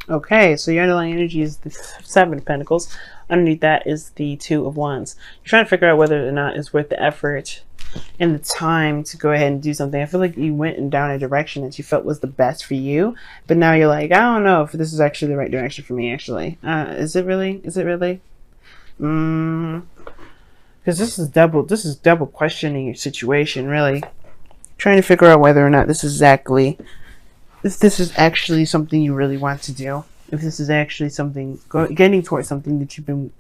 Okay, so your underlying energy is the Seven of Pentacles. Underneath that is the Two of Wands. You're trying to figure out whether or not it's worth the effort and the time to go ahead and do something. I feel like you went in down a direction that you felt was the best for you, but now you're like, I don't know if this is actually the right direction for me. Actually, is it really? Is it really? Because this is double. This is double questioning your situation. Really, trying to figure out whether or not this is exactly if this is actually something you really want to do. If this is actually something getting towards something that you've been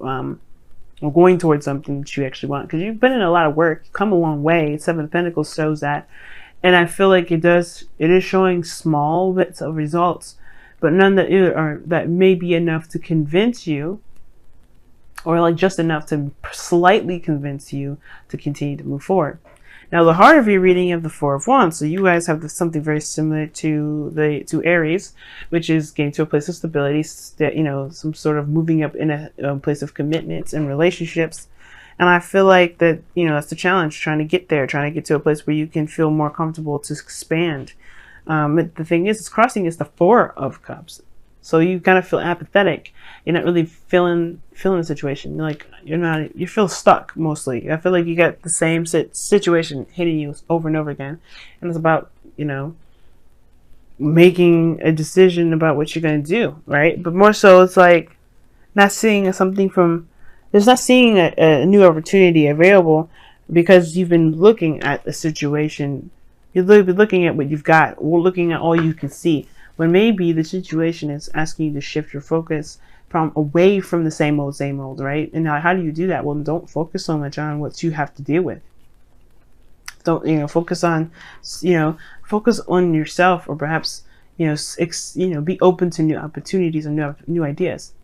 or going towards something that you actually want, because you've put in a lot of work, you've come a long way. Seven of Pentacles shows that, and I feel like it is showing small bits of results, but none that are that may be enough to convince you, or like just enough to slightly convince you to continue to move forward. Now, the heart of your reading of the Four of Wands, so you guys have something very similar to Aries, which is getting to a place of stability, some sort of moving up in a place of commitments and relationships. And I feel like that, that's the challenge, trying to get there, trying to get to a place where you can feel more comfortable to expand. But the thing is, it's crossing is the Four of Cups. So you kind of feel apathetic. You're not really feeling the situation. You feel stuck mostly. I feel like you got the same situation hitting you over and over again. And it's about, making a decision about what you're going to do, right? But more so, it's like not seeing something there's not seeing a new opportunity available, because you've been looking at the situation. You've been looking at what you've got, or looking at all you can see. When maybe the situation is asking you to shift your focus away from the same old, right? And now, how do you do that? Well, don't focus so much on what you have to deal with. Don't, focus on, focus on yourself, or perhaps, be open to new opportunities and new ideas.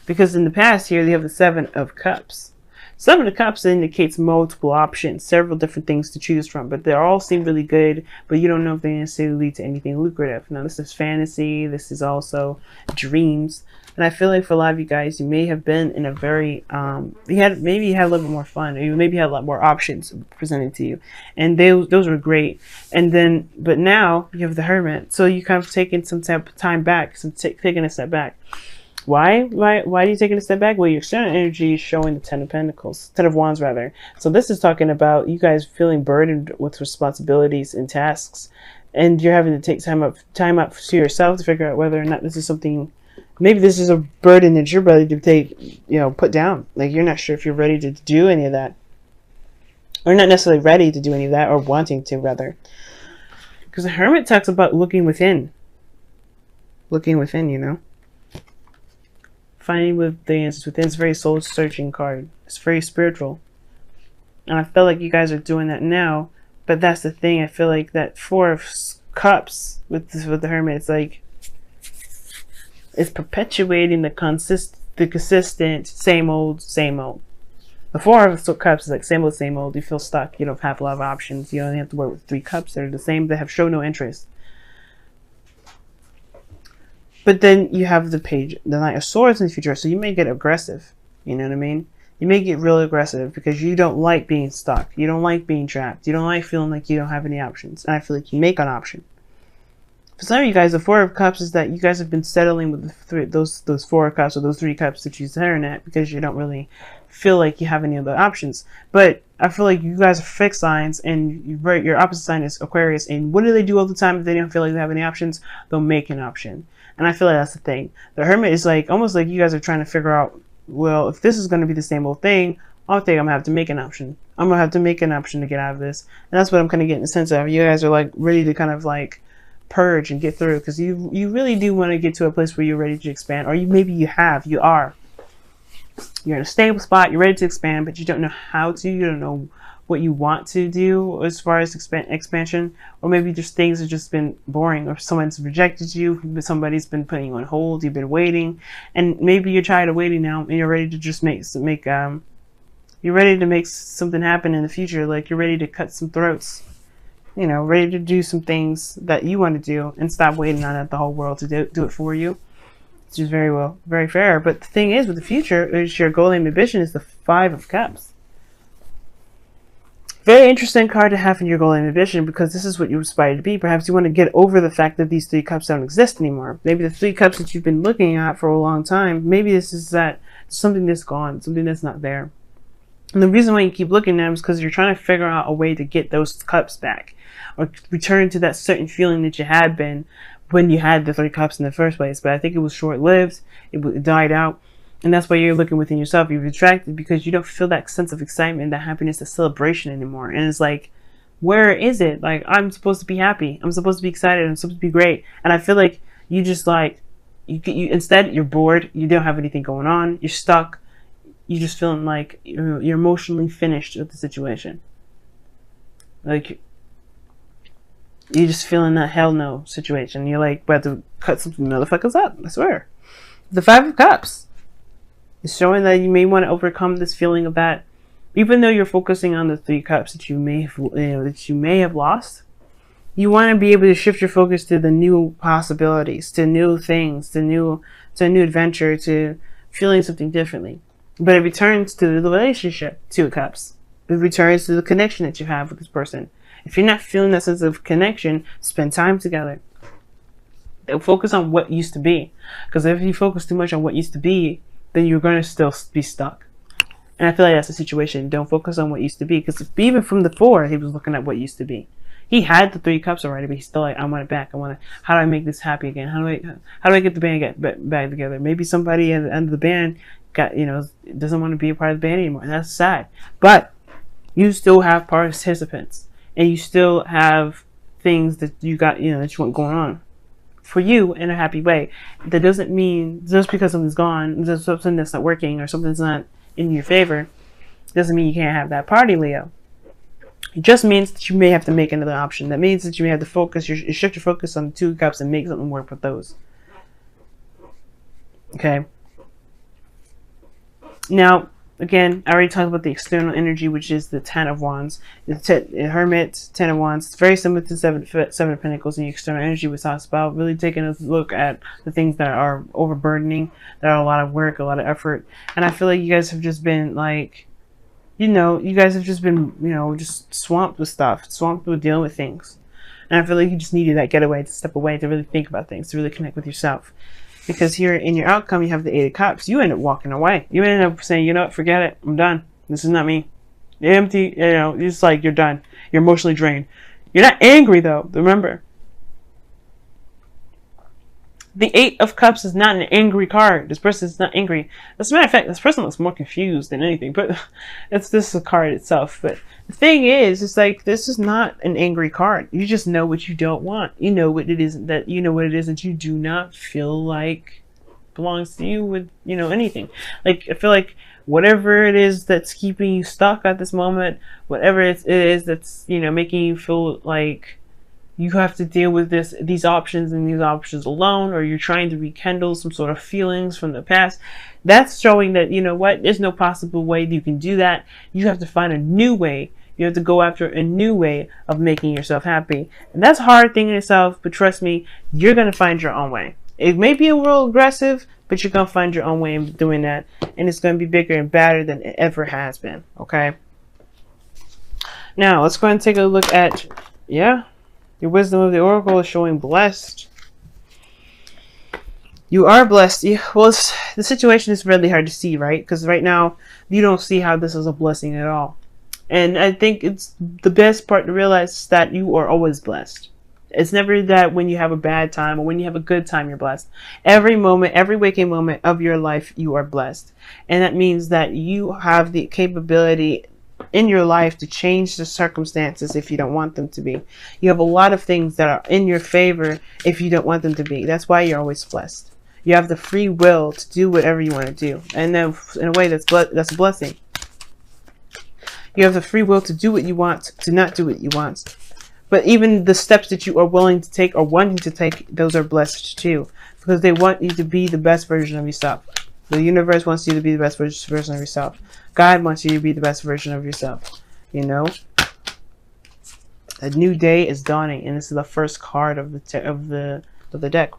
Because in the past here, they have the Seven of Cups. Seven of Cups indicates multiple options, several different things to choose from, but they all seem really good, but you don't know if they necessarily lead to anything lucrative. Now, this is fantasy. This is also dreams. And I feel like for a lot of you guys, you may have been in a very, maybe you had a little bit more fun, or you maybe had a lot more options presented to you. And those were great. And then, but now you have the Hermit. So you kind of taking some time back, taking a step back. Why are you taking a step back? Well, your external energy is showing the Ten of Pentacles, Ten of Wands rather. So this is talking about you guys feeling burdened with responsibilities and tasks, and you're having to take time up to yourself to figure out whether or not this is something. Maybe this is a burden that you're ready to take, put down. Like, you're not sure if you're ready to do any of that, or not necessarily ready to do any of that, or wanting to rather. Because the Hermit talks about looking within, finding with the answers within. It's a very soul searching card. It's very spiritual, and I feel like you guys are doing that now. But that's the thing. I feel like that Four of Cups with the Hermit, it's like it's perpetuating the consistent same old. The Four of Cups is like same old. You feel stuck. You don't have a lot of options. You only have to work with three cups that are the same, that have shown no interest. But then you have the Knight of Swords in the future, so you may get aggressive. You know what I mean? You may get real aggressive because you don't like being stuck. You don't like being trapped. You don't like feeling like you don't have any options. And I feel like you make an option. For some of you guys, the Four of Cups is that you guys have been settling with those Four of Cups, or those three cups that you're staring at, because you don't really feel like you have any other options. But I feel like you guys are fixed signs, and your opposite sign is Aquarius. And what do they do all the time if they don't feel like they have any options? They'll make an option. And I feel like that's the thing. The Hermit is like almost like you guys are trying to figure out, well, if this is going to be the same old thing, I think I'm going to have to make an option. I'm going to have to make an option to get out of this. And that's what I'm kind of getting a sense of. You guys are like ready to kind of like purge and get through, because you really do want to get to a place where you're ready to expand, or you're in a stable spot, you're ready to expand, but you don't know how to. You don't know what you want to do as far as expansion, or maybe just things have just been boring, or someone's rejected you, somebody's been putting you on hold, you've been waiting, and maybe you're tired of waiting now, and you're ready to just you're ready to make something happen in the future. Like, you're ready to cut some throats, ready to do some things that you want to do and stop waiting on the whole world to do it for you. Which is very fair. But the thing is, with the future, is your goal and ambition is the Five of Cups. Very interesting card to have in your goal and ambition, because this is what you aspire to be. Perhaps you want to get over the fact that these 3 cups don't exist anymore. Maybe the 3 cups that you've been looking at for a long time, maybe this is that something that's gone, something that's not there. And the reason why you keep looking at them is because you're trying to figure out a way to get those cups back, or return to that certain feeling that you had been when you had the 3 cups in the first place. But I think it was short-lived. It died out. And that's why you're looking within yourself. You're retracted because you don't feel that sense of excitement, that happiness, that celebration anymore. And it's like, where is it? Like, I'm supposed to be happy. I'm supposed to be excited. I'm supposed to be great. And I feel like you just like, you instead, you're bored. You don't have anything going on. You're stuck. You're just feeling like you're emotionally finished with the situation. Like, you're just feeling that hell no situation. You're like about to cut some motherfuckers up. I swear. The 5 of Cups. It's showing that you may want to overcome this feeling of that, even though you're focusing on the 3 cups that you may have lost. You want to be able to shift your focus to the new possibilities, to new things, to a new adventure, to feeling something differently. But it returns to the relationship, 2 of Cups. It returns to the connection that you have with this person. If you're not feeling that sense of connection, spend time together. Focus on what used to be, because if you focus too much on what used to be, then you're going to still be stuck. And I feel like that's the situation. Don't focus on what used to be, because even from the 4, he was looking at what used to be. He had the 3 cups already, but he's still like, I want it back. How do I make this happy again? How do I get the band back together? Maybe somebody at the end of the band doesn't want to be a part of the band anymore. And that's sad. But you still have participants, and you still have things that you got, that you want going on for you in a happy way. That doesn't mean just because something's gone, there's something that's not working or something's not in your favor, doesn't mean you can't have that party, Leo. It just means that you may have to make another option. That means that you may have to focus, you shift your focus on the 2 cups and make something work with those. Okay. Now, again, I already talked about the external energy, which is the 10 of Wands. The Hermit, 10 of Wands. It's very similar to 7 of Pentacles in the external energy, which talks about really taking a look at the things that are overburdening, that are a lot of work, a lot of effort. And I feel like you guys have just been like, you guys have just been, just swamped with stuff, swamped with dealing with things. And I feel like you just needed that getaway, to step away, to really think about things, to really connect with yourself. Because here in your outcome, you have the 8 of Cups. You end up walking away. You end up saying, you know what, forget it. I'm done. This is not me. You're empty. It's like you're done. You're emotionally drained. You're not angry, though. Remember. The 8 of Cups is not an angry card. This person is not angry. As a matter of fact, this person looks more confused than anything. But this is a card itself. But the thing is, it's like, this is not an angry card. You just know what you don't want. You know what it is that you do not feel like belongs to you with, anything. Like, I feel like whatever it is that's keeping you stuck at this moment, whatever it is that's, making you feel like you have to deal with these options and these options alone, or you're trying to rekindle some sort of feelings from the past, that's showing that, there's no possible way you can do that. You have to find a new way. You have to go after a new way of making yourself happy. And that's a hard thing in itself, but trust me, you're going to find your own way. It may be a little aggressive, but you're going to find your own way of doing that. And it's going to be bigger and badder than it ever has been. Okay? Now, let's go ahead and take a look at, your wisdom of the oracle is showing blessed. You are blessed. Well, the situation is really hard to see, right? Because right now, you don't see how this is a blessing at all. And I think it's the best part to realize is that you are always blessed. It's never that when you have a bad time or when you have a good time, you're blessed. Every moment, every waking moment of your life, you are blessed. And that means that you have the capability in your life to change the circumstances if you don't want them to be. You have a lot of things that are in your favor if you don't want them to be. That's why you're always blessed. You have the free will to do whatever you want to do. And then in a way that's a blessing. You have the free will to do what you want, to not do what you want. But even the steps that you are willing to take or wanting to take, those are blessed too. Because they want you to be the best version of yourself. The universe wants you to be the best version of yourself. God wants you to be the best version of yourself. A new day is dawning, and this is the first card of the deck.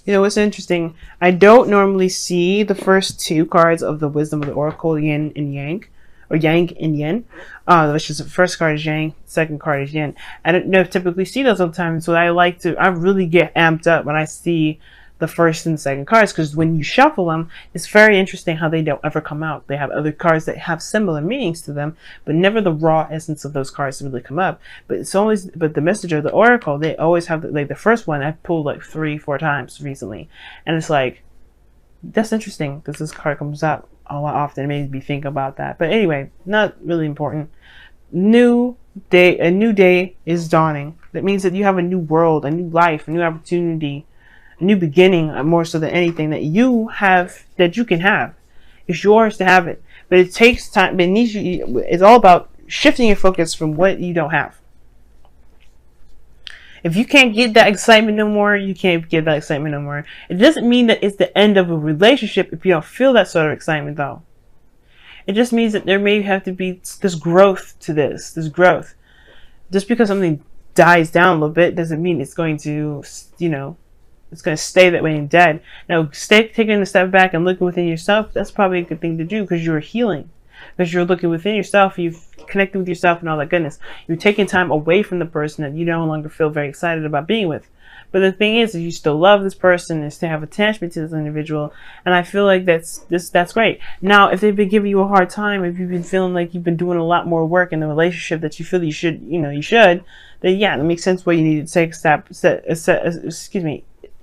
What's interesting? I don't normally see the first 2 cards of the Wisdom of the Oracle, Yin and Yang, or yang and yin, which is the first card is yang, second card is yin. I don't know, typically see those all the time, so I really get amped up when I see the first and second cards, because when you shuffle them, it's very interesting how they don't ever come out. They have other cards that have similar meanings to them, but never the raw essence of those cards really come up. But it's always, but the messenger, the oracle, they always have, like the first one I pulled like 3-4 times recently, and it's like, that's interesting that this card comes out a lot often. It made me think about that. But anyway, not really important. New day, a new day is dawning. That means that you have a new world, a new life, a new opportunity, a new beginning, more so than anything that you have, that you can have. It's yours to have it, but it takes time. But it needs you. It's all about shifting your focus from what you don't have. If you can't get that excitement no more, you can't get that excitement no more. It doesn't mean that it's the end of a relationship if you don't feel that sort of excitement, though. It just means that there may have to be this growth to this growth. Just because something dies down a little bit doesn't mean it's going to, you know, it's going to stay that way and dead. Now, taking a step back and looking within yourself, that's probably a good thing to do, because you're healing. Because you're looking within yourself, you've connected with yourself and all that goodness. You're taking time away from the person that you no longer feel very excited about being with. But the thing is, you still love this person and still have attachment to this individual. And I feel like that's great. Now, if they've been giving you a hard time, if you've been feeling like you've been doing a lot more work in the relationship that you feel you should, then yeah, it makes sense why you need to take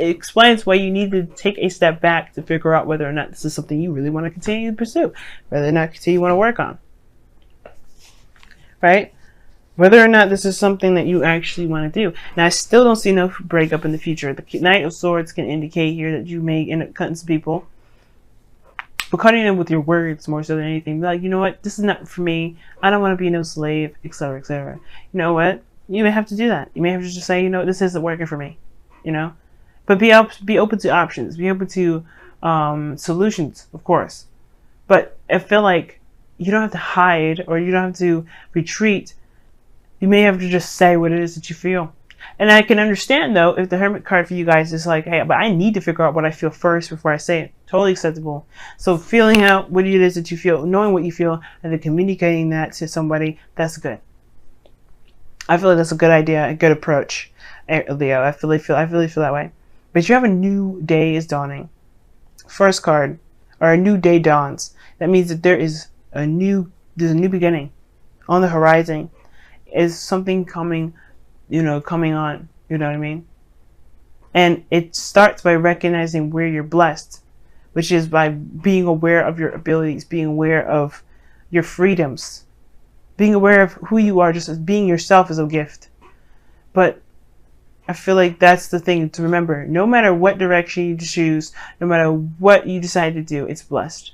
it explains why you need to take a step back to figure out whether or not this is something you really want to continue to pursue, whether or not you want to work on, right? Whether or not this is something that you actually want to do. Now, I still don't see no breakup in the future. The Knight of Swords can indicate here that you may end up cutting some people, but cutting them with your words more so than anything. Be like, you know what, this is not for me. I don't want to be no slave, etc., etc. You know what? You may have to do that. You may have to just say, you know, this isn't working for me. You know. But be open to options. Be open to solutions, of course. But I feel like you don't have to hide, or you don't have to retreat. You may have to just say what it is that you feel. And I can understand, though, if the Hermit card for you guys is like, hey, but I need to figure out what I feel first before I say it. Totally acceptable. So feeling out what it is that you feel, knowing what you feel, and then communicating that to somebody, that's good. I feel like that's a good idea, a good approach, Leo. I really feel that way. But you have a new day is dawning. First card, or a new day dawns. That means that there's a new beginning on the horizon. Is something coming, coming on. You know what I mean? And it starts by recognizing where you're blessed, which is by being aware of your abilities, being aware of your freedoms, being aware of who you are. Just as being yourself is a gift. But I feel like that's the thing to remember. No matter what direction you choose, no matter what you decide to do, it's blessed.